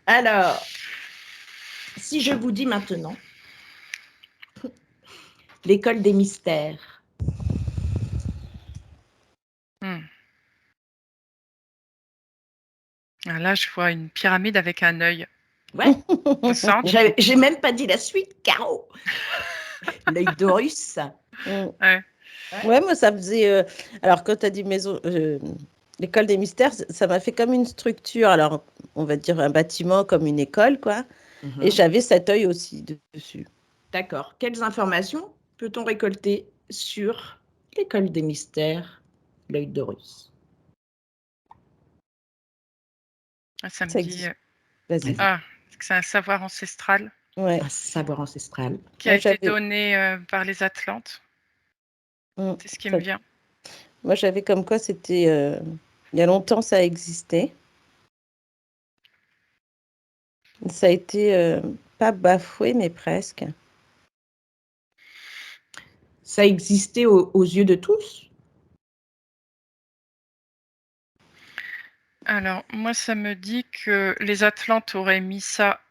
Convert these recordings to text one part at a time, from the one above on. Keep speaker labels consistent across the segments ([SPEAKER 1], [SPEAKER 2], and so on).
[SPEAKER 1] Alors, si je vous dis maintenant l'école des mystères.
[SPEAKER 2] Là, je vois une pyramide avec un œil
[SPEAKER 1] Ouais,
[SPEAKER 2] au centre.
[SPEAKER 1] j'ai même pas dit la suite, Caro. L'œil d'Horus.
[SPEAKER 2] Ouais.
[SPEAKER 3] Ouais, moi, ça faisait. Alors, quand tu as dit maison, l'école des mystères, ça m'a fait comme une structure. Alors, on va dire un bâtiment comme une école, quoi. Et j'avais cet œil aussi dessus.
[SPEAKER 1] D'accord. Quelles informations peut-on récolter sur l'école des mystères, l'œil d'Horus?
[SPEAKER 2] Ça me
[SPEAKER 3] Ça
[SPEAKER 2] dit
[SPEAKER 3] existe. Vas-y.
[SPEAKER 2] que c'est un savoir ancestral
[SPEAKER 3] Ouais.
[SPEAKER 1] Un savoir ancestral.
[SPEAKER 2] qui a
[SPEAKER 3] Moi,
[SPEAKER 2] été
[SPEAKER 3] j'avais.
[SPEAKER 2] donné par les Atlantes. C'est ce qui me vient.
[SPEAKER 3] Moi, j'avais comme quoi c'était. Il y a longtemps, ça existait. Ça a été pas bafoué, mais presque.
[SPEAKER 1] Ça existait aux yeux de tous?
[SPEAKER 2] Alors, moi, ça me dit que les Atlantes auraient mis ça,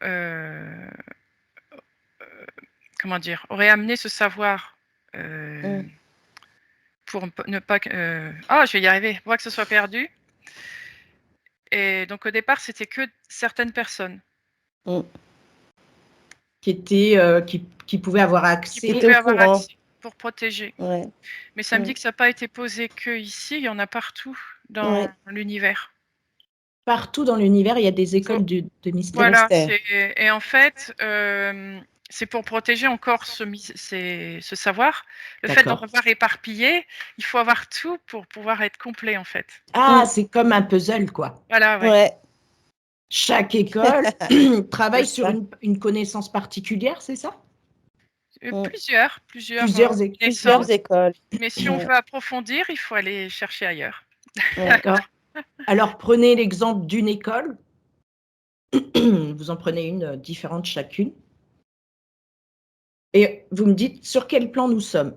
[SPEAKER 2] comment dire, auraient amené ce savoir pour ne pas que... je vais y arriver, pour pas que ce soit perdu. Et donc, au départ, c'était que certaines personnes.
[SPEAKER 1] Qui pouvaient avoir accès.
[SPEAKER 2] Qui pouvaient avoir accès pour protéger.
[SPEAKER 3] Ouais.
[SPEAKER 2] Mais ça me dit que ça n'a pas été posé que ici, il y en a partout dans l'univers.
[SPEAKER 1] Partout dans l'univers, il y a des écoles de mystère.
[SPEAKER 2] Voilà, et en fait, c'est pour protéger encore ce savoir. Le fait d'en avoir éparpillé, il faut avoir tout pour pouvoir être complet, en fait.
[SPEAKER 1] Ah, c'est comme un puzzle, quoi.
[SPEAKER 2] Voilà,
[SPEAKER 3] Ouais.
[SPEAKER 1] Chaque école travaille sur une connaissance particulière, c'est ça?
[SPEAKER 2] Plusieurs
[SPEAKER 3] Plusieurs écoles.
[SPEAKER 2] Mais si on veut approfondir, il faut aller chercher ailleurs.
[SPEAKER 1] D'accord. Alors, prenez l'exemple d'une école. Vous en prenez une différente chacune. Et vous me dites sur quel plan nous sommes.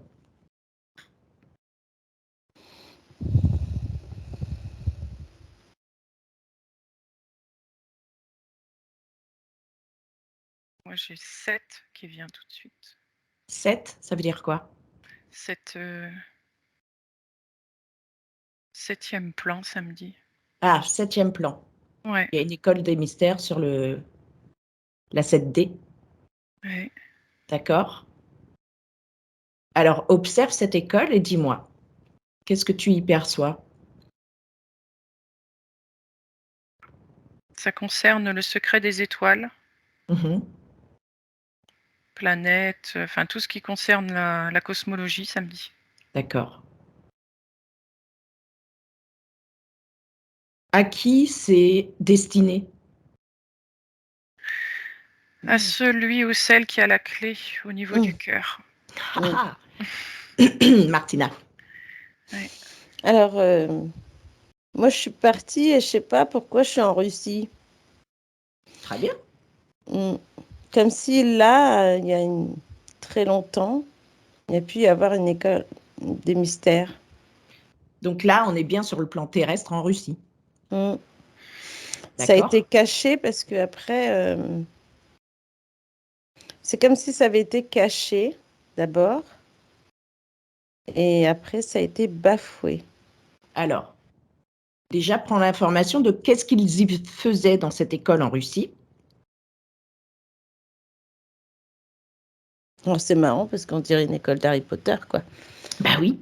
[SPEAKER 2] Moi, j'ai 7 qui vient tout de suite.
[SPEAKER 1] 7, ça veut dire quoi?
[SPEAKER 2] 7e plan, ça me dit.
[SPEAKER 1] Ah, 7e plan.
[SPEAKER 2] Ouais.
[SPEAKER 1] Il y a une école des mystères sur la 7D.
[SPEAKER 2] Ouais.
[SPEAKER 1] D'accord. Alors, observe cette école et dis-moi, qu'est-ce que tu y perçois?
[SPEAKER 2] Ça concerne le secret des étoiles. Planètes, enfin tout ce qui concerne la cosmologie, ça me dit.
[SPEAKER 1] D'accord. À qui c'est destiné?
[SPEAKER 2] À celui ou celle qui a la clé au niveau du cœur.
[SPEAKER 1] Martina.
[SPEAKER 3] Ouais. Alors, moi, je suis partie et je sais pas pourquoi je suis en Russie.
[SPEAKER 1] Très bien.
[SPEAKER 3] Comme si là, il y a très longtemps, il y a pu y avoir une école des mystères.
[SPEAKER 1] Donc là, on est bien sur le plan terrestre en Russie.
[SPEAKER 3] Ça a été caché parce que après, c'est comme si ça avait été caché d'abord et après ça a été bafoué.
[SPEAKER 1] Alors, déjà prends l'information de qu'est-ce qu'ils y faisaient dans cette école en Russie.
[SPEAKER 3] Oh, c'est marrant parce qu'on dirait une école d'Harry Potter, quoi.
[SPEAKER 1] Bah oui.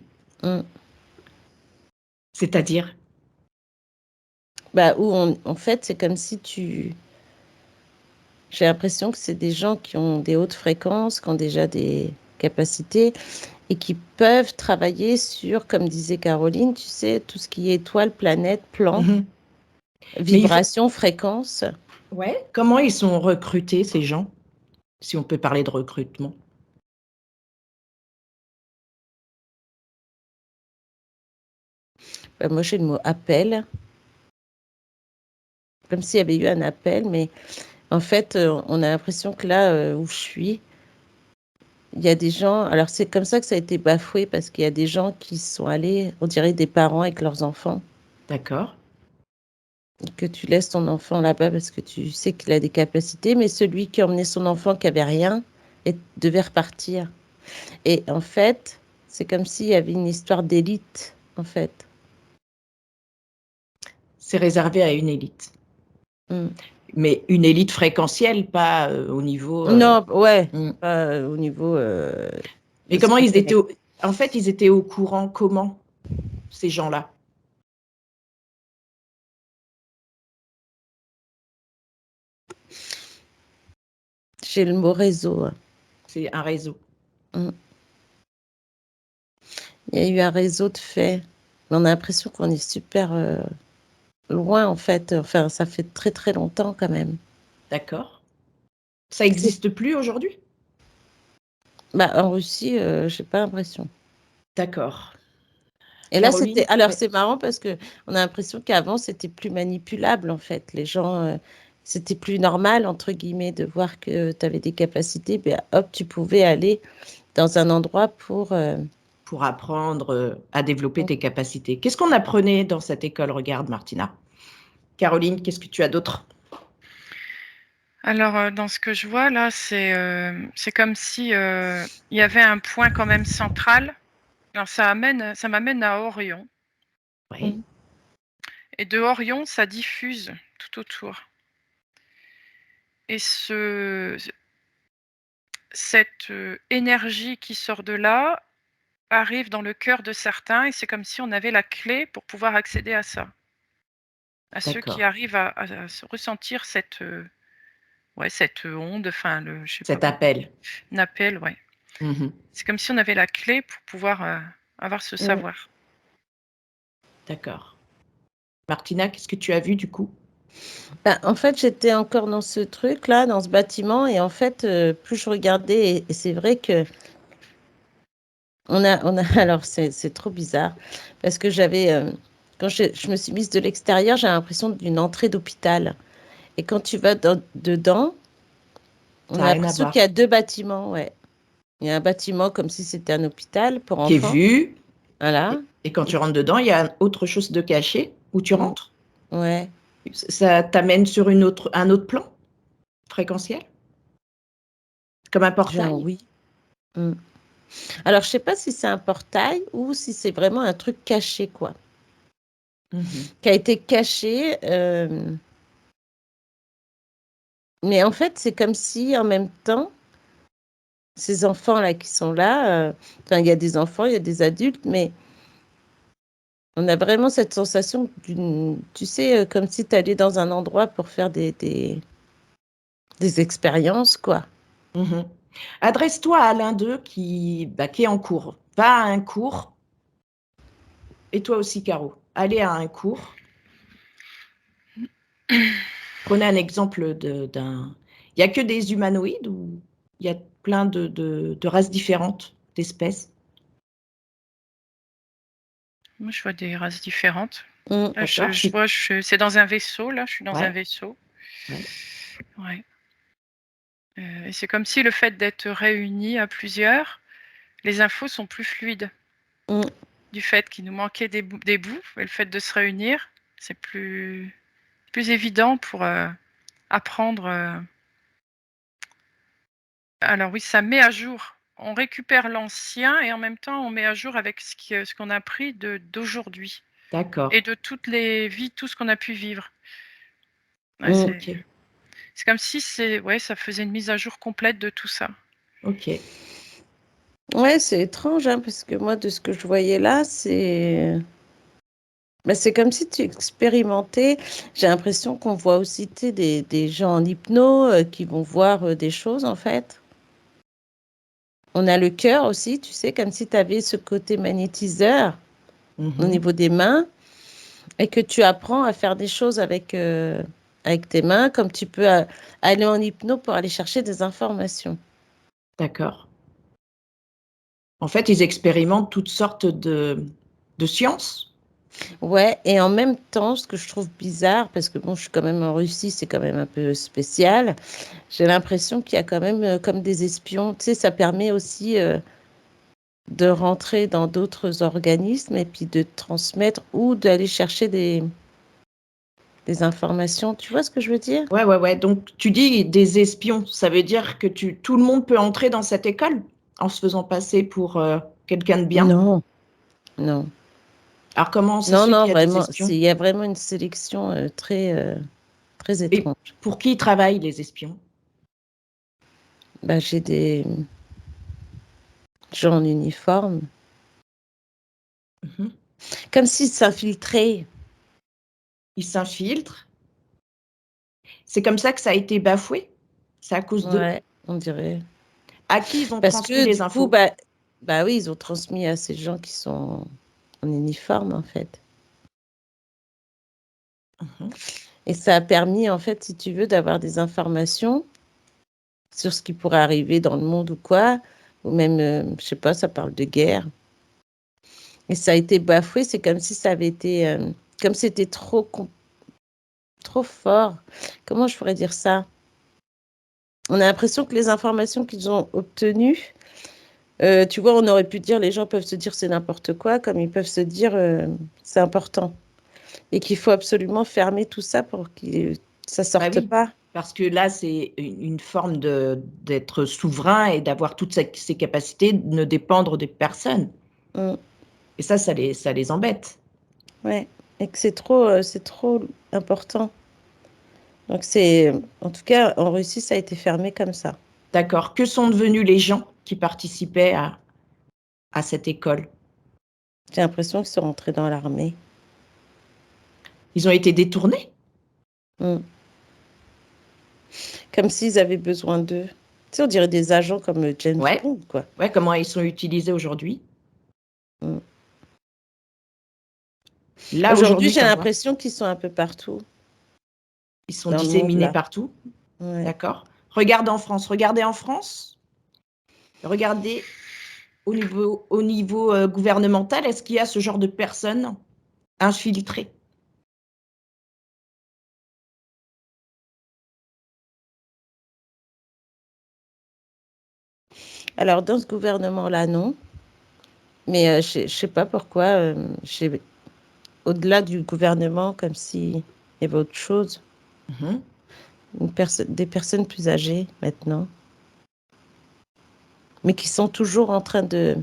[SPEAKER 1] C'est-à-dire?
[SPEAKER 3] Bah, où en fait, c'est comme si j'ai l'impression que c'est des gens qui ont des hautes fréquences, qui ont déjà des capacités et qui peuvent travailler sur, comme disait Caroline, tu sais, tout ce qui est étoiles, planètes, plans, vibrations, fréquences.
[SPEAKER 1] Ouais. Comment ils sont recrutés, ces gens? Si on peut parler de recrutement.
[SPEAKER 3] Moi, j'ai le mot appel. Comme s'il y avait eu un appel, mais en fait, on a l'impression que là où je suis, il y a des gens. Alors, c'est comme ça que ça a été bafoué parce qu'il y a des gens qui sont allés, on dirait des parents avec leurs enfants.
[SPEAKER 1] D'accord.
[SPEAKER 3] que tu laisses ton enfant là-bas parce que tu sais qu'il a des capacités, mais celui qui emmenait son enfant qui avait rien et devait repartir. Et en fait, c'est comme s'il y avait une histoire d'élite, en fait.
[SPEAKER 1] C'est réservé à une élite. Mais une élite fréquentielle, pas au niveau...
[SPEAKER 3] Non, ouais, pas au niveau...
[SPEAKER 1] Et comment ils étaient... En fait, ils étaient au courant comment, ces gens-là?
[SPEAKER 3] J'ai le mot réseau.
[SPEAKER 1] C'est un réseau.
[SPEAKER 3] Il y a eu un réseau de faits. Mais on a l'impression qu'on est super loin, en fait. Enfin, ça fait très, très longtemps, quand même.
[SPEAKER 1] D'accord. Ça n'existe plus aujourd'hui?
[SPEAKER 3] En Russie, j'ai pas l'impression.
[SPEAKER 1] D'accord.
[SPEAKER 3] Et
[SPEAKER 1] Caroline,
[SPEAKER 3] là, alors c'est marrant parce que on a l'impression qu'avant, c'était plus manipulable, en fait. Les gens, c'était plus normal, entre guillemets, de voir que tu avais des capacités. Hop, tu pouvais aller dans un endroit pour
[SPEAKER 1] apprendre à développer tes capacités. Qu'est-ce qu'on apprenait dans cette école? Regarde, Martina. Caroline, qu'est-ce que tu as d'autre?
[SPEAKER 2] Alors, dans ce que je vois là, c'est comme si il y avait un point quand même central. Alors, ça m'amène à Orion.
[SPEAKER 1] Oui.
[SPEAKER 2] Et de Orion, ça diffuse tout autour. Et cette énergie qui sort de là arrive dans le cœur de certains, et c'est comme si on avait la clé pour pouvoir accéder à ça. À ceux qui arrivent à ressentir cette onde, enfin, je sais
[SPEAKER 1] Cet
[SPEAKER 2] pas,
[SPEAKER 1] appel.
[SPEAKER 2] un appel, ouais. C'est comme si on avait la clé pour pouvoir avoir ce savoir.
[SPEAKER 1] D'accord. Martina, qu'est-ce que tu as vu du coup?
[SPEAKER 3] En fait, j'étais encore dans ce truc-là, dans ce bâtiment, et en fait, plus je regardais, et c'est vrai que on a alors c'est trop bizarre, parce que quand je me suis mise de l'extérieur, j'ai l'impression d'une entrée d'hôpital. Et quand tu vas dedans, on a l'impression qu'il y a deux bâtiments, ouais. Il y a un bâtiment comme si c'était un hôpital pour enfants.
[SPEAKER 1] Qui est vu.
[SPEAKER 3] Voilà.
[SPEAKER 1] Et quand tu rentres dedans, il y a autre chose de caché où tu rentres.
[SPEAKER 3] Ouais.
[SPEAKER 1] Ça t'amène sur un autre plan fréquentiel? Comme un portail?
[SPEAKER 3] Genre, oui. Alors, je sais pas si c'est un portail ou si c'est vraiment un truc caché, quoi. Qui a été caché. Mais en fait, c'est comme si, en même temps, ces enfants-là qui sont là, enfin, il y a des enfants, il y a des adultes, mais on a vraiment cette sensation tu sais, comme si tu allais dans un endroit pour faire des expériences, quoi.
[SPEAKER 1] Adresse-toi à l'un d'eux qui est en cours. Va à un cours. Et toi aussi, Caro. Allez à un cours. Prenez un exemple d'un... Il n'y a que des humanoïdes ou il y a plein de races différentes, d'espèces?
[SPEAKER 2] Moi, je vois des races différentes. Là,
[SPEAKER 1] D'accord.
[SPEAKER 2] je vois, c'est dans un vaisseau, là, je suis dans un vaisseau. Ouais. Et c'est comme si le fait d'être réunis à plusieurs, les infos sont plus fluides. Du fait qu'il nous manquait des bouts, et le fait de se réunir, c'est plus évident pour apprendre. Alors oui, ça met à jour. On récupère l'ancien et en même temps, on met à jour avec ce qu'on a appris d'aujourd'hui.
[SPEAKER 1] D'accord.
[SPEAKER 2] Et de toutes les vies, tout ce qu'on a pu vivre. Ouais, c'est comme si ça faisait une mise à jour complète de tout ça.
[SPEAKER 1] Ok.
[SPEAKER 3] Ouais, c'est étrange, hein, parce que moi, de ce que je voyais là, c'est comme si tu expérimentais. J'ai l'impression qu'on voit aussi des gens en hypno qui vont voir des choses, en fait. On a le cœur aussi, tu sais, comme si tu avais ce côté magnétiseur au niveau des mains et que tu apprends à faire des choses avec tes mains, comme tu peux aller en hypno pour aller chercher des informations.
[SPEAKER 1] D'accord. En fait, ils expérimentent toutes sortes de sciences.
[SPEAKER 3] Ouais, et en même temps, ce que je trouve bizarre, parce que bon, je suis quand même en Russie, c'est quand même un peu spécial, j'ai l'impression qu'il y a quand même comme des espions. Tu sais, ça permet aussi de rentrer dans d'autres organismes et puis de transmettre ou d'aller chercher des des informations. Tu vois ce que je veux dire?
[SPEAKER 1] Ouais. Donc, tu dis des espions. Ça veut dire que tout le monde peut entrer dans cette école en se faisant passer pour quelqu'un de bien?
[SPEAKER 3] Non, non.
[SPEAKER 1] Alors, comment ça se
[SPEAKER 3] Non,
[SPEAKER 1] fait
[SPEAKER 3] non,
[SPEAKER 1] qu'il y a des
[SPEAKER 3] vraiment,
[SPEAKER 1] espions?
[SPEAKER 3] il y a vraiment une sélection très, très
[SPEAKER 1] Et
[SPEAKER 3] étrange.
[SPEAKER 1] pour qui ils travaillent, les espions?
[SPEAKER 3] Bah, j'ai des gens en uniforme,
[SPEAKER 1] Mhm.
[SPEAKER 3] comme s'ils s'infiltraient.
[SPEAKER 1] Ils s'infiltrent. C'est comme ça que ça a été bafoué? C'est à cause d'eux?
[SPEAKER 3] Ouais, on dirait.
[SPEAKER 1] À qui ils ont
[SPEAKER 3] Parce
[SPEAKER 1] transmis
[SPEAKER 3] que
[SPEAKER 1] les
[SPEAKER 3] du coup,
[SPEAKER 1] infos?
[SPEAKER 3] bah oui, ils ont transmis à ces gens qui sont en uniforme, en fait.
[SPEAKER 1] Mhm.
[SPEAKER 3] Et ça a permis, en fait, si tu veux, d'avoir des informations sur ce qui pourrait arriver dans le monde ou quoi, ou même, je sais pas, ça parle de guerre. Et ça a été bafoué, c'est comme si ça avait été, comme c'était trop fort. Comment je pourrais dire ça? On a l'impression que les informations qu'ils ont obtenues, tu vois, on aurait pu dire, les gens peuvent se dire c'est n'importe quoi, comme ils peuvent se dire c'est important. Et qu'il faut absolument fermer tout ça pour que ça
[SPEAKER 1] Bah
[SPEAKER 3] sorte
[SPEAKER 1] oui,
[SPEAKER 3] pas.
[SPEAKER 1] parce que là, c'est une forme d'être souverain et d'avoir toutes ces capacités, de ne dépendre de personne.
[SPEAKER 3] Mm,
[SPEAKER 1] Et ça les embête.
[SPEAKER 3] ouais. Et que c'est trop important. Donc en tout cas, en Russie, ça a été fermé comme ça.
[SPEAKER 1] D'accord. Que sont devenus les gens qui participaient à cette école?
[SPEAKER 3] J'ai l'impression qu'ils sont rentrés dans l'armée.
[SPEAKER 1] Ils ont été détournés?
[SPEAKER 3] Mm. Comme s'ils avaient besoin d'eux. Tu sais, on dirait des agents comme James
[SPEAKER 1] Ouais.
[SPEAKER 3] Bond, quoi.
[SPEAKER 1] Ouais, comment ils sont utilisés aujourd'hui?
[SPEAKER 3] Mm.
[SPEAKER 1] Là,
[SPEAKER 3] Aujourd'hui,
[SPEAKER 1] aujourd'hui,
[SPEAKER 3] j'ai
[SPEAKER 1] tu en vois.
[SPEAKER 3] l'impression qu'ils sont un peu partout
[SPEAKER 1] Ils sont
[SPEAKER 3] dans le monde,
[SPEAKER 1] disséminés
[SPEAKER 3] là.
[SPEAKER 1] partout.
[SPEAKER 3] Ouais.
[SPEAKER 1] D'accord. Regarde en France. Regardez en France. Regardez au niveau gouvernemental, est-ce qu'il y a ce genre de personnes infiltrées?
[SPEAKER 3] Alors, dans ce gouvernement-là, non. Mais je sais pas pourquoi, au-delà du gouvernement, comme s'il y avait autre chose.
[SPEAKER 1] Mhm.
[SPEAKER 3] Des personnes plus âgées, maintenant. Mais qui sont toujours en train de...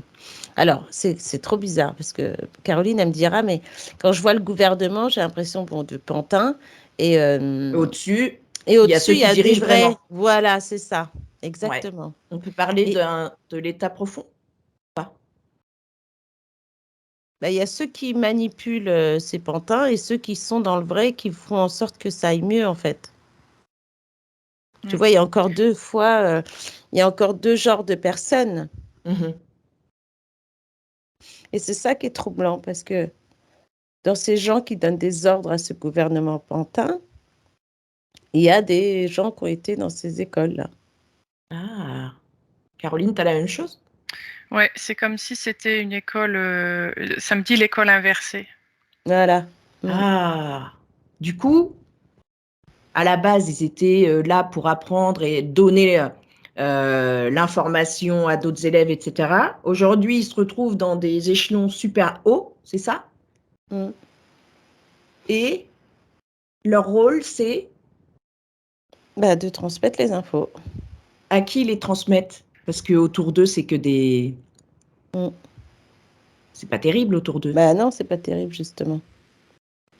[SPEAKER 3] Alors, c'est trop bizarre, parce que Caroline, elle me dira, mais quand je vois le gouvernement, j'ai l'impression, bon, de pantin, et,
[SPEAKER 1] Au-dessus,
[SPEAKER 3] et
[SPEAKER 1] il y a
[SPEAKER 3] au-dessus,
[SPEAKER 1] ceux
[SPEAKER 3] il y
[SPEAKER 1] qui
[SPEAKER 3] a des
[SPEAKER 1] dirigent
[SPEAKER 3] vrais...
[SPEAKER 1] vraiment.
[SPEAKER 3] Voilà, c'est ça,
[SPEAKER 1] Ouais.
[SPEAKER 3] exactement.
[SPEAKER 1] On peut parler
[SPEAKER 3] Et
[SPEAKER 1] de l'état profond? Pas.
[SPEAKER 3] bah, il y a ceux qui manipulent ces pantins, et ceux qui sont dans le vrai, qui font en sorte que ça aille mieux, en fait. Tu
[SPEAKER 2] Mm.
[SPEAKER 3] vois, il y a encore deux fois, il y a encore deux genres de personnes.
[SPEAKER 1] Mhm.
[SPEAKER 3] Et c'est ça qui est troublant, parce que dans ces gens qui donnent des ordres à ce gouvernement pantin, il y a des gens qui ont été dans ces écoles-là.
[SPEAKER 1] Ah. Caroline, tu as la même chose?
[SPEAKER 2] Ouais, c'est comme si c'était une école, ça me dit l'école inversée.
[SPEAKER 3] Voilà.
[SPEAKER 1] Ah. Du coup, à la base, ils étaient là pour apprendre et donner l'information à d'autres élèves, etc. Aujourd'hui, ils se retrouvent dans des échelons super hauts, c'est ça?
[SPEAKER 3] Mm.
[SPEAKER 1] Et leur rôle, c'est
[SPEAKER 3] Bah, de transmettre les infos.
[SPEAKER 1] à qui ils les transmettent? Parce qu'autour d'eux, c'est que des...
[SPEAKER 3] Mm.
[SPEAKER 1] C'est pas terrible autour d'eux.
[SPEAKER 3] Bah non, c'est pas terrible, justement.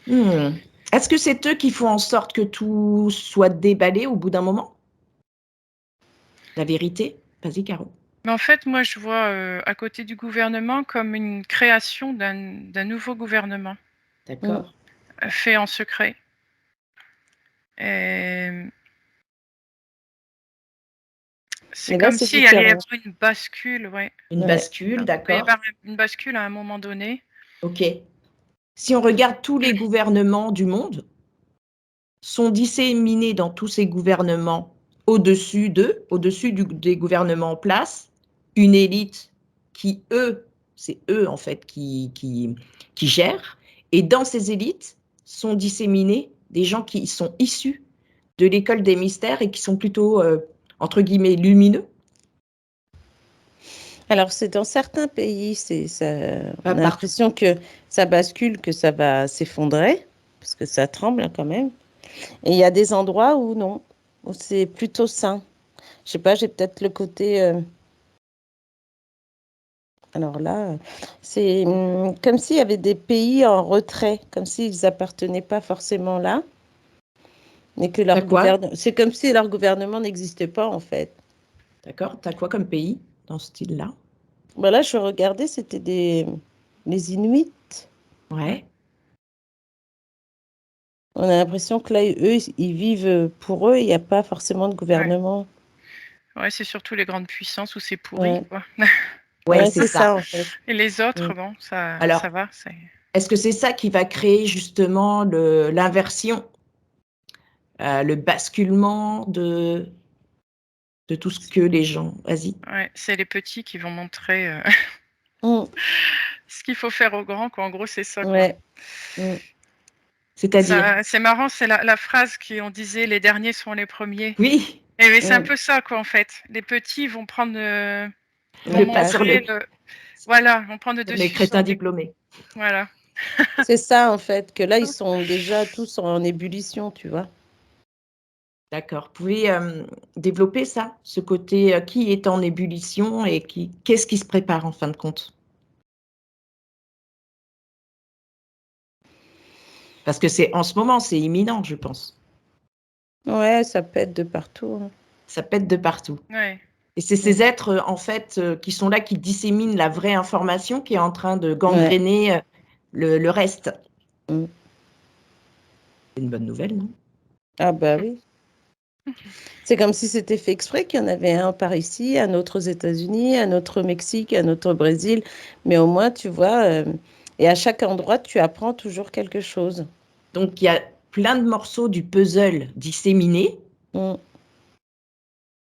[SPEAKER 1] Est-ce que c'est eux qui font en sorte que tout soit déballé au bout d'un moment? La vérité? Vas-y, Caro.
[SPEAKER 2] Mais en fait, moi, je vois à côté du gouvernement comme une création d'un nouveau gouvernement
[SPEAKER 3] Mm.
[SPEAKER 1] D'accord.
[SPEAKER 2] fait en secret. Et c'est
[SPEAKER 3] Mais là,
[SPEAKER 2] comme
[SPEAKER 3] c'est
[SPEAKER 2] s'il allait y
[SPEAKER 3] différent.
[SPEAKER 2] avoir une bascule, ouais.
[SPEAKER 1] Une
[SPEAKER 3] Ouais.
[SPEAKER 1] bascule,
[SPEAKER 2] Il va y
[SPEAKER 1] d'accord.
[SPEAKER 2] avoir une bascule à un moment donné.
[SPEAKER 1] OK. Si on regarde tous les gouvernements du monde, sont disséminés dans tous ces gouvernements au-dessus d'eux, au-dessus des gouvernements en place, une élite qui, c'est eux en fait qui gèrent. Et dans ces élites sont disséminés des gens qui sont issus de l'école des mystères et qui sont plutôt, entre guillemets, lumineux.
[SPEAKER 3] Alors, c'est dans certains pays, on
[SPEAKER 1] Pas
[SPEAKER 3] a
[SPEAKER 1] partout.
[SPEAKER 3] l'impression que ça bascule, que ça va s'effondrer. parce que ça tremble quand même. Et il y a des endroits où non, où c'est plutôt sain. Je sais pas, j'ai peut-être le côté... Alors là, c'est comme s'il y avait des pays en retrait, comme s'ils appartenaient pas forcément là, mais que leur gouvernement... C'est comme si leur gouvernement n'existait pas, en fait.
[SPEAKER 1] D'accord. T'as quoi comme pays dans ce style-là?
[SPEAKER 3] Là, je regardais, c'était les Inuits.
[SPEAKER 1] Ouais.
[SPEAKER 3] On a l'impression que là, eux, ils vivent pour eux, il n'y a pas forcément de gouvernement.
[SPEAKER 2] Ouais, c'est surtout les grandes puissances où c'est pourri, quoi.
[SPEAKER 1] Ouais,
[SPEAKER 3] c'est ça, en fait.
[SPEAKER 2] Et les autres, bon, ça va.
[SPEAKER 1] Est-ce que c'est ça qui va créer justement l'inversion, le basculement de tout ce que les gens... Vas-y.
[SPEAKER 2] Ouais, c'est les petits qui vont montrer ce qu'il faut faire aux grands, quoi. En gros, c'est ça, quoi.
[SPEAKER 1] C'est-à-dire?
[SPEAKER 2] C'est marrant, c'est la phrase qu'on disait, les derniers sont les premiers.
[SPEAKER 1] Oui.
[SPEAKER 2] Et c'est un peu ça, quoi, en fait. Les petits vont prendre
[SPEAKER 1] le pas sur
[SPEAKER 2] voilà, vont prendre le dessus.
[SPEAKER 1] Les crétins diplômés.
[SPEAKER 2] Voilà.
[SPEAKER 3] C'est ça, en fait, que là, ils sont déjà tous en ébullition, tu vois.
[SPEAKER 1] D'accord. Vous pouvez développer ça, ce côté qui est en ébullition et qu'est-ce qui se prépare en fin de compte? Parce que c'est en ce moment, c'est imminent, je pense.
[SPEAKER 3] Ouais, ça pète de partout. Hein.
[SPEAKER 1] Ça pète de partout.
[SPEAKER 2] Ouais.
[SPEAKER 1] Et c'est ces êtres, en fait, qui sont là, qui disséminent la vraie information, qui est en train de gangréner le reste. C'est une bonne nouvelle, non?
[SPEAKER 3] Ah bah oui. C'est comme si c'était fait exprès qu'il y en avait un par ici, un autre aux États-Unis, un autre au Mexique, un autre au Brésil. Mais au moins, tu vois, et à chaque endroit, tu apprends toujours quelque chose.
[SPEAKER 1] Donc, il y a plein de morceaux du puzzle disséminés.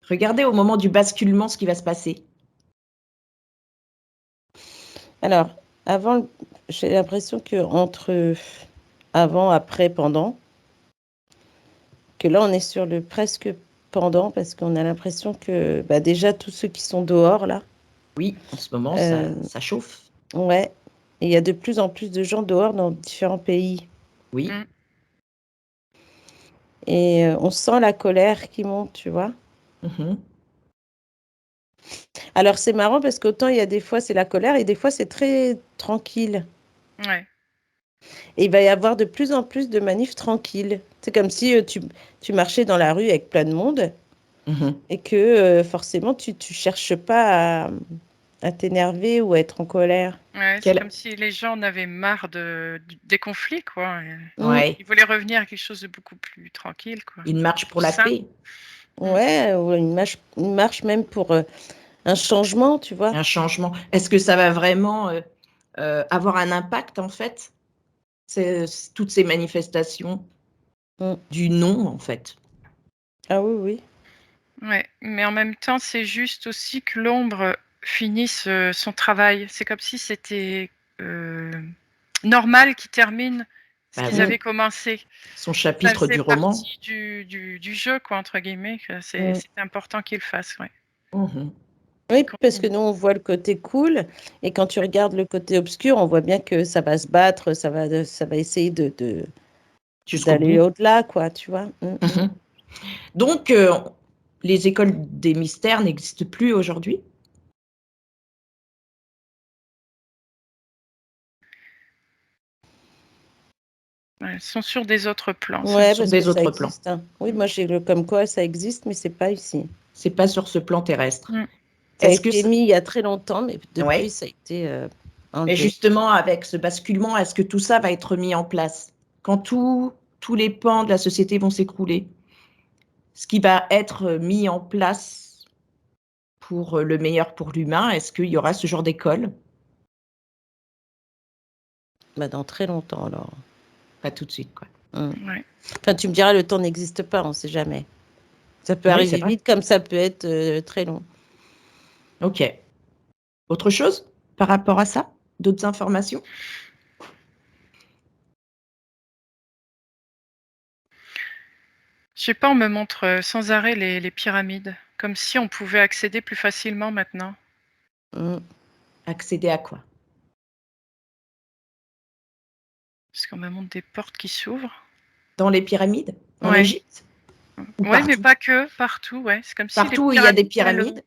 [SPEAKER 1] Regardez au moment du basculement ce qui va se passer.
[SPEAKER 3] Alors, avant, j'ai l'impression que entre avant, après, pendant, que là, on est sur le presque pendant parce qu'on a l'impression que déjà tous ceux qui sont dehors, là.
[SPEAKER 1] Oui, en ce moment, ça chauffe.
[SPEAKER 3] Ouais. Et il y a de plus en plus de gens dehors dans différents pays.
[SPEAKER 1] Oui.
[SPEAKER 3] Et on sent la colère qui monte, tu vois. Alors, c'est marrant parce qu'autant il y a des fois, c'est la colère et des fois, c'est très tranquille.
[SPEAKER 2] Ouais.
[SPEAKER 3] Et il va y avoir de plus en plus de manifs tranquilles. C'est comme si tu marchais dans la rue avec plein de monde et que forcément, tu cherches pas à t'énerver ou à être en colère.
[SPEAKER 2] Ouais, c'est comme si les gens en avaient marre des conflits, quoi. Ils voulaient revenir à quelque chose de beaucoup plus tranquille, quoi.
[SPEAKER 1] Une marche pour la paix.
[SPEAKER 3] Ouais, ou une marche même pour un changement, tu vois.
[SPEAKER 1] Un changement. Est-ce que ça va vraiment avoir un impact, en fait, toutes ces manifestations du non, en fait?
[SPEAKER 3] Ah oui, oui.
[SPEAKER 2] Ouais, mais en même temps, c'est juste aussi que l'ombre finisse son travail. C'est comme si c'était normal qu'il termine ce qu'ils avaient commencé.
[SPEAKER 1] Son chapitre du roman.
[SPEAKER 2] Ça faisait partie du jeu, quoi, entre guillemets. C'est important qu'il le fasse, ouais.
[SPEAKER 3] Oui, parce que nous, on voit le côté cool, et quand tu regardes le côté obscur, on voit bien que ça va se battre, ça va essayer d'aller au-delà, quoi, tu vois.
[SPEAKER 1] Donc, les écoles des mystères n'existent plus aujourd'hui?
[SPEAKER 2] Elles sont sur des autres plans.
[SPEAKER 3] Ouais,
[SPEAKER 1] sur
[SPEAKER 3] parce
[SPEAKER 1] des
[SPEAKER 3] que ça
[SPEAKER 1] autres plans.
[SPEAKER 3] existe. Hein. Oui, moi, j'ai comme quoi ça existe, mais c'est pas ici.
[SPEAKER 1] C'est pas sur ce plan terrestre.
[SPEAKER 3] Ça a été mis il y a très longtemps, mais depuis, ça a été enlevé.
[SPEAKER 1] Et justement, avec ce basculement, est-ce que tout ça va être mis en place? Quand tous les pans de la société vont s'écrouler, ce qui va être mis en place pour le meilleur pour l'humain, est-ce qu'il y aura ce genre d'école?
[SPEAKER 3] Dans très longtemps, alors.
[SPEAKER 1] Pas tout de suite, quoi.
[SPEAKER 2] Ouais.
[SPEAKER 3] Enfin, tu me diras, le temps n'existe pas, on ne sait jamais. Ça peut arriver vite, comme ça peut être très long.
[SPEAKER 1] Ok. Autre chose par rapport à ça? D'autres informations?
[SPEAKER 2] Je sais pas, on me montre sans arrêt les pyramides, comme si on pouvait accéder plus facilement maintenant.
[SPEAKER 1] Accéder à quoi?
[SPEAKER 2] parce qu'on me montre des portes qui s'ouvrent.
[SPEAKER 1] Dans les pyramides, en
[SPEAKER 2] Ouais.
[SPEAKER 1] Égypte?
[SPEAKER 2] Ouais, mais pas que, partout, ouais. C'est comme si les
[SPEAKER 1] Partout où il y a des
[SPEAKER 2] pyramides,
[SPEAKER 1] pyramides?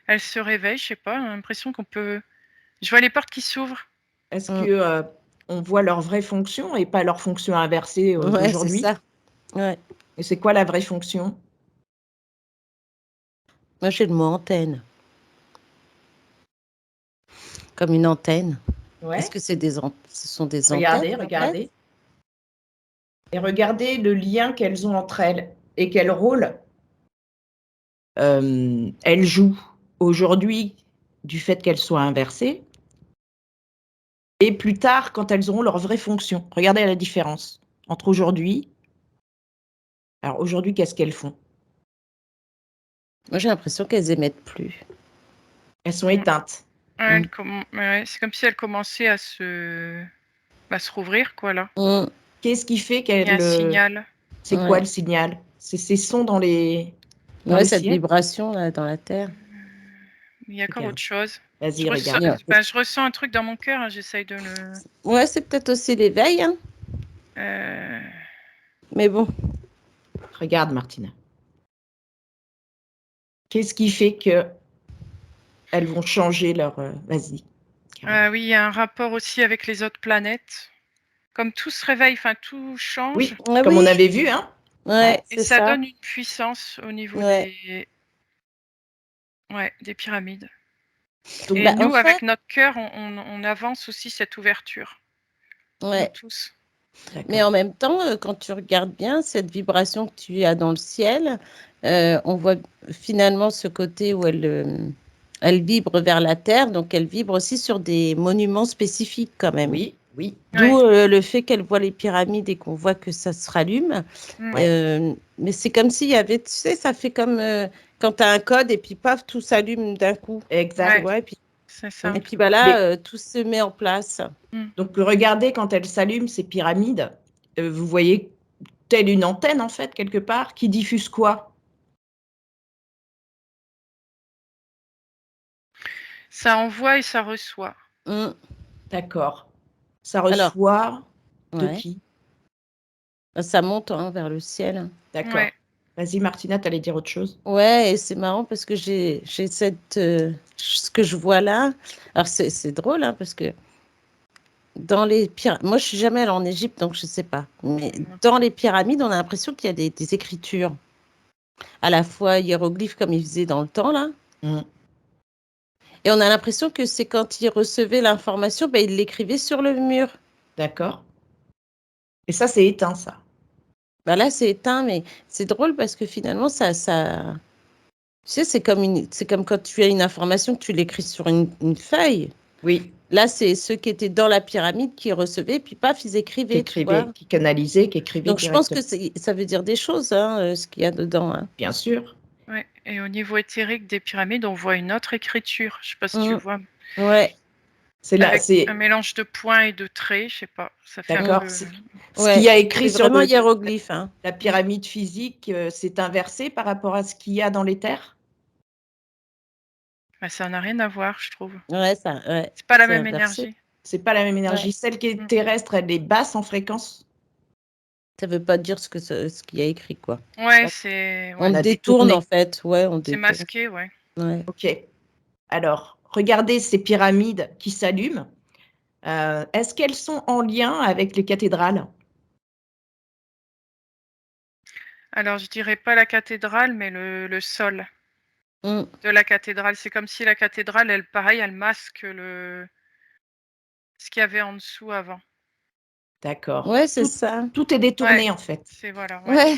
[SPEAKER 2] elles se réveillent, je sais pas, j'ai l'impression qu'on peut... Je vois les portes qui s'ouvrent.
[SPEAKER 1] Est-ce que, on voit leur vraie fonction et pas leur fonction inversée,
[SPEAKER 3] Ouais, c'est
[SPEAKER 1] d'aujourd'hui?
[SPEAKER 3] ça. Ouais.
[SPEAKER 1] Et c'est quoi la vraie fonction?
[SPEAKER 3] Moi, j'ai le mot antenne. Comme une antenne.
[SPEAKER 1] Ouais.
[SPEAKER 3] Est-ce que ce sont des
[SPEAKER 1] Regardez,
[SPEAKER 3] antennes, en fait?
[SPEAKER 1] regardez. Et regardez le lien qu'elles ont entre elles et quel rôle, elles jouent aujourd'hui du fait qu'elles soient inversées et plus tard quand elles auront leur vraie fonction. Regardez la différence entre aujourd'hui. Alors aujourd'hui, qu'est-ce qu'elles font?
[SPEAKER 3] Moi, j'ai l'impression qu'elles émettent plus.
[SPEAKER 1] Elles sont éteintes.
[SPEAKER 2] Ouais, ouais, c'est comme si elles commençaient à se rouvrir, quoi, là.
[SPEAKER 1] Qu'est-ce qui fait
[SPEAKER 2] Il y a un
[SPEAKER 1] qu'elles,
[SPEAKER 2] signal.
[SPEAKER 1] c'est quoi le signal? C'est ces sons dans les dans
[SPEAKER 3] Ouais,
[SPEAKER 1] le
[SPEAKER 3] cette
[SPEAKER 1] ciel?
[SPEAKER 3] vibration là dans la terre.
[SPEAKER 2] Il y a encore
[SPEAKER 1] Regarde.
[SPEAKER 2] autre chose.
[SPEAKER 1] Vas-y,
[SPEAKER 2] Je
[SPEAKER 1] regarde.
[SPEAKER 2] ressens un truc dans mon cœur, hein, j'essaye de le...
[SPEAKER 3] Ouais, c'est peut-être aussi l'éveil, hein. Mais bon.
[SPEAKER 1] Regarde, Martina. Qu'est-ce qui fait qu'elles vont changer leur, vas-y.
[SPEAKER 2] oui, il y a un rapport aussi avec les autres planètes. Comme tout se réveille, enfin tout change.
[SPEAKER 1] Oui,
[SPEAKER 3] Ouais,
[SPEAKER 1] comme
[SPEAKER 3] oui.
[SPEAKER 1] on avait vu, hein.
[SPEAKER 3] Ouais,
[SPEAKER 2] Et
[SPEAKER 3] c'est
[SPEAKER 2] ça
[SPEAKER 3] ça.
[SPEAKER 2] donne une puissance au niveau des pyramides.
[SPEAKER 1] Donc,
[SPEAKER 2] Et
[SPEAKER 3] Bah,
[SPEAKER 2] nous,
[SPEAKER 3] en fait,
[SPEAKER 2] avec notre cœur, on avance aussi cette ouverture.
[SPEAKER 3] ouais.
[SPEAKER 2] Nous tous.
[SPEAKER 3] Mais en même temps, quand tu regardes bien cette vibration que tu as dans le ciel, on voit finalement ce côté où elle vibre vers la terre, donc elle vibre aussi sur des monuments spécifiques quand même.
[SPEAKER 1] Oui, oui.
[SPEAKER 3] D'où le fait qu'elle voit les pyramides et qu'on voit que ça se rallume. Mais c'est comme s'il y avait, tu sais, ça fait comme quand tu as un code et puis paf, tout s'allume d'un coup.
[SPEAKER 1] Exact.
[SPEAKER 3] Tu vois, et puis,
[SPEAKER 2] c'est ça.
[SPEAKER 3] et puis bah là, tout se met en place.
[SPEAKER 1] Donc regardez quand elles s'allument, ces pyramides, vous voyez telle une antenne en fait, quelque part, qui diffuse quoi?
[SPEAKER 2] Ça envoie et ça reçoit.
[SPEAKER 1] D'accord. Ça reçoit de
[SPEAKER 3] Ouais.
[SPEAKER 1] qui?
[SPEAKER 3] Ça monte vers le ciel.
[SPEAKER 1] D'accord.
[SPEAKER 2] Ouais.
[SPEAKER 1] Vas-y Martina, tu allais dire autre chose?
[SPEAKER 3] Ouais, et c'est marrant parce que j'ai cette ce que je vois là. Alors c'est drôle hein, parce que dans les pyramides, moi je suis jamais allée en Égypte donc je sais pas. Mais dans les pyramides, on a l'impression qu'il y a des écritures, à la fois hiéroglyphes comme ils faisaient dans le temps là. Et on a l'impression que c'est quand ils recevaient l'information, ben ils l'écrivaient sur le mur.
[SPEAKER 1] D'accord. Et ça, c'est éteint, ça?
[SPEAKER 3] Ben là, c'est éteint, mais c'est drôle parce que finalement, ça... Tu sais, c'est comme quand tu as une information que tu l'écris sur une feuille.
[SPEAKER 1] Oui.
[SPEAKER 3] Là, c'est ceux qui étaient dans la pyramide qui recevaient, puis paf, ils écrivaient, tu vois.
[SPEAKER 1] Qui canalisaient, qui écrivaient
[SPEAKER 3] Donc, je pense que
[SPEAKER 1] directement.
[SPEAKER 3] ça veut dire des choses, hein, ce qu'il y a dedans. Hein.
[SPEAKER 1] Bien sûr.
[SPEAKER 2] Ouais. Et au niveau éthérique des pyramides, on voit une autre écriture. Je sais pas si tu vois.
[SPEAKER 3] Ouais.
[SPEAKER 1] C'est là,
[SPEAKER 2] avec un mélange de points et de traits, je sais pas. Ça fait
[SPEAKER 1] d'accord.
[SPEAKER 2] un peu...
[SPEAKER 1] Ce qu'il y a écrit sur
[SPEAKER 3] vraiment hiéroglyphe. Hein.
[SPEAKER 1] La pyramide physique, c'est inversé par rapport à ce qu'il y a dans les terres?
[SPEAKER 2] Bah, ça n'a rien à voir, je trouve.
[SPEAKER 3] Ouais,
[SPEAKER 2] c'est pas la même énergie.
[SPEAKER 1] C'est pas la même énergie. Celle qui est terrestre, elle est basse en fréquence.
[SPEAKER 3] Ça veut pas dire ce qu'il y a écrit, quoi.
[SPEAKER 2] Ouais, c'est...
[SPEAKER 3] On détourne, en fait. Ouais, on détourne.
[SPEAKER 2] C'est masqué, ouais.
[SPEAKER 1] Ok. Alors, regardez ces pyramides qui s'allument. Est-ce qu'elles sont en lien avec les cathédrales?
[SPEAKER 2] Alors, je dirais pas la cathédrale, mais le sol de la cathédrale. C'est comme si la cathédrale, elle masque ce qu'il y avait en dessous avant.
[SPEAKER 1] D'accord.
[SPEAKER 3] Ouais, c'est ça.
[SPEAKER 1] Tout est détourné, en fait.
[SPEAKER 2] C'est voilà.
[SPEAKER 3] Ouais.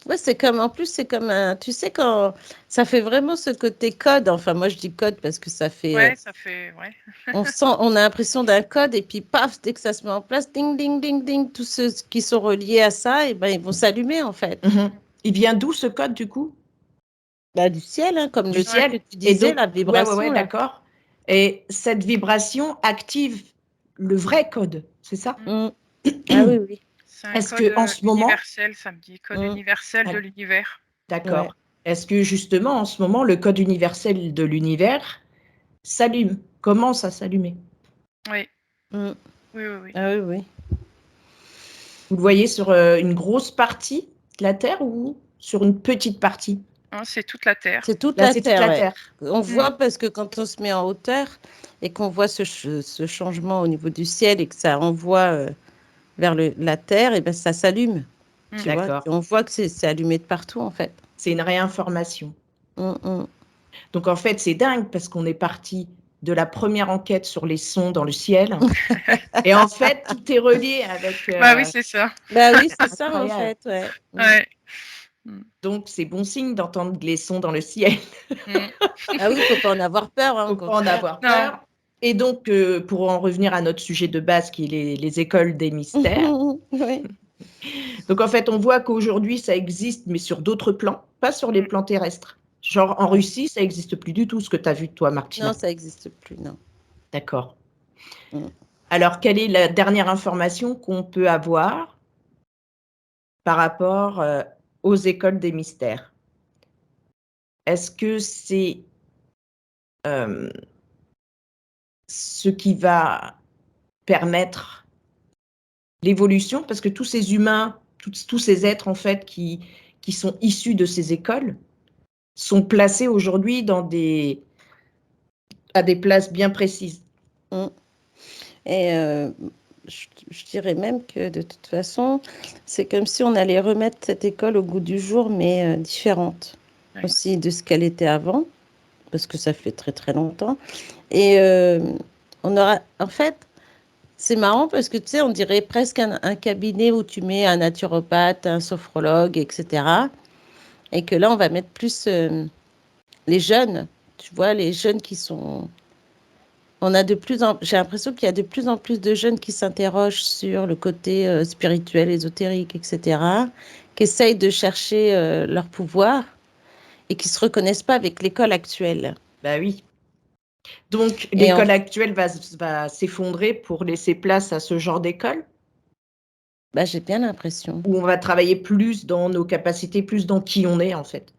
[SPEAKER 3] Ouais, c'est comme, en plus, c'est comme un, tu sais, quand ça fait vraiment ce côté code. Enfin, moi, je dis code parce que ça fait.
[SPEAKER 2] Ouais, ça fait, ouais.
[SPEAKER 3] On a l'impression d'un code et puis paf, dès que ça se met en place, ding, ding, ding, ding, tous ceux qui sont reliés à ça, et ben, ils vont s'allumer, en fait.
[SPEAKER 1] Il vient d'où ce code, du coup?
[SPEAKER 3] Bah, du ciel, hein, comme le ciel que tu
[SPEAKER 1] Et
[SPEAKER 3] disais,
[SPEAKER 1] donc,
[SPEAKER 3] la vibration.
[SPEAKER 1] ouais, d'accord. Et cette vibration active le vrai code, c'est ça?
[SPEAKER 3] Ah oui, oui.
[SPEAKER 2] C'est un
[SPEAKER 1] Est-ce
[SPEAKER 2] code
[SPEAKER 1] qu'en ce moment...
[SPEAKER 2] universel, ça me dit, code universel de l'univers.
[SPEAKER 1] D'accord.
[SPEAKER 3] Ouais.
[SPEAKER 1] Est-ce que justement, en ce moment, le code universel de l'univers s'allume, commence à s'allumer?
[SPEAKER 2] Oui.
[SPEAKER 3] Oui.
[SPEAKER 2] Oui.
[SPEAKER 3] Ah oui, oui.
[SPEAKER 1] Vous le voyez sur une grosse partie de la Terre ou sur une petite partie?
[SPEAKER 2] Non, c'est toute la Terre.
[SPEAKER 3] C'est toute
[SPEAKER 1] Là,
[SPEAKER 3] la
[SPEAKER 1] c'est toute
[SPEAKER 3] Terre,
[SPEAKER 1] la
[SPEAKER 3] ouais.
[SPEAKER 1] Terre.
[SPEAKER 3] On voit parce que quand on se met en hauteur et qu'on voit ce changement au niveau du ciel et que ça envoie vers la Terre, et ben ça s'allume. Tu vois,
[SPEAKER 1] D'accord.
[SPEAKER 3] on voit que c'est allumé de partout en fait.
[SPEAKER 1] C'est une réinformation.
[SPEAKER 3] Mm.
[SPEAKER 1] Donc en fait, c'est dingue parce qu'on est parti de la première enquête sur les sons dans le ciel. Et en fait, tout est relié avec.
[SPEAKER 2] Bah oui, c'est ça.
[SPEAKER 3] Bah oui, c'est ça en
[SPEAKER 1] Incroyable.
[SPEAKER 3] fait, ouais.
[SPEAKER 2] Ouais.
[SPEAKER 1] Donc c'est bon signe d'entendre les sons dans le ciel.
[SPEAKER 3] Ah oui, faut pas en avoir peur, hein,
[SPEAKER 1] Faut
[SPEAKER 3] au
[SPEAKER 1] pas en
[SPEAKER 3] contraire.
[SPEAKER 1] avoir
[SPEAKER 2] Non.
[SPEAKER 1] peur. Et donc, pour en revenir à notre sujet de base, qui est les écoles des mystères.
[SPEAKER 3] Oui.
[SPEAKER 1] Donc en fait, on voit qu'aujourd'hui, ça existe, mais sur d'autres plans, pas sur les plans terrestres. Genre en Russie, ça n'existe plus du tout, ce que tu as vu toi, Martina.
[SPEAKER 3] Non, ça n'existe plus, non.
[SPEAKER 1] D'accord.
[SPEAKER 3] Mm.
[SPEAKER 1] Alors, quelle est la dernière information qu'on peut avoir par rapport aux écoles des mystères? Est-ce que c'est ce qui va permettre l'évolution? Parce que tous ces humains, tous ces êtres en fait qui sont issus de ces écoles sont placés aujourd'hui à des places bien précises.
[SPEAKER 3] Mm. Et je dirais même que de toute façon, c'est comme si on allait remettre cette école au goût du jour, mais différente aussi de ce qu'elle était avant, parce que ça fait très très longtemps. Et on aura, en fait, c'est marrant parce que tu sais, on dirait presque un cabinet où tu mets un naturopathe, un sophrologue, etc. Et que là, on va mettre plus les jeunes, tu vois, les jeunes qui sont... J'ai l'impression qu'il y a de plus en plus de jeunes qui s'interrogent sur le côté spirituel, ésotérique, etc., qui essayent de chercher leur pouvoir et qui ne se reconnaissent pas avec l'école actuelle.
[SPEAKER 1] Bah oui. Donc, l'école actuelle va s'effondrer pour laisser place à ce genre d'école?
[SPEAKER 3] Bah, j'ai bien l'impression.
[SPEAKER 1] Où on va travailler plus dans nos capacités, plus dans qui on est, en fait?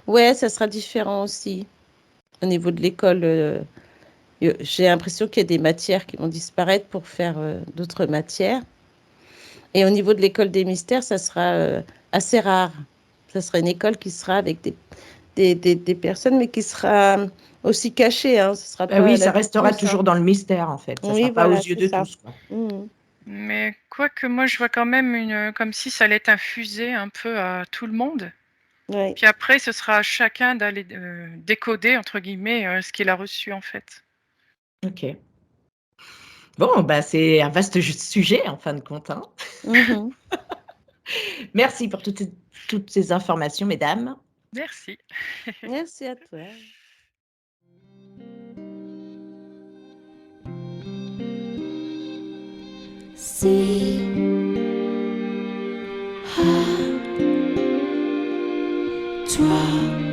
[SPEAKER 3] Ouais, ça sera différent aussi. Au niveau de l'école, j'ai l'impression qu'il y a des matières qui vont disparaître pour faire d'autres matières. Et au niveau de l'école des mystères, ça sera assez rare. Ça sera une école qui sera avec des personnes, mais qui sera aussi cachée. Hein. Ce sera
[SPEAKER 1] Bah
[SPEAKER 3] pas
[SPEAKER 1] oui,
[SPEAKER 3] à la
[SPEAKER 1] ça
[SPEAKER 3] vue de
[SPEAKER 1] restera
[SPEAKER 3] tous,
[SPEAKER 1] toujours
[SPEAKER 3] hein.
[SPEAKER 1] dans le mystère, en fait. Ça
[SPEAKER 3] Oui,
[SPEAKER 1] sera pas aux
[SPEAKER 3] voilà,
[SPEAKER 1] yeux
[SPEAKER 3] c'est
[SPEAKER 1] de
[SPEAKER 3] ça.
[SPEAKER 1] tous, quoi.
[SPEAKER 2] Mais quoique moi, je vois quand même comme si ça allait être infusé un peu à tout le monde.
[SPEAKER 3] Ouais.
[SPEAKER 2] Puis après, ce sera à chacun d'aller décoder, entre guillemets, ce qu'il a reçu, en fait.
[SPEAKER 1] OK. Bon, bah, c'est un vaste sujet, en fin de compte, hein.
[SPEAKER 3] Mhm.
[SPEAKER 1] Merci pour toutes ces informations, mesdames.
[SPEAKER 2] Merci.
[SPEAKER 3] Merci à toi.
[SPEAKER 4] See how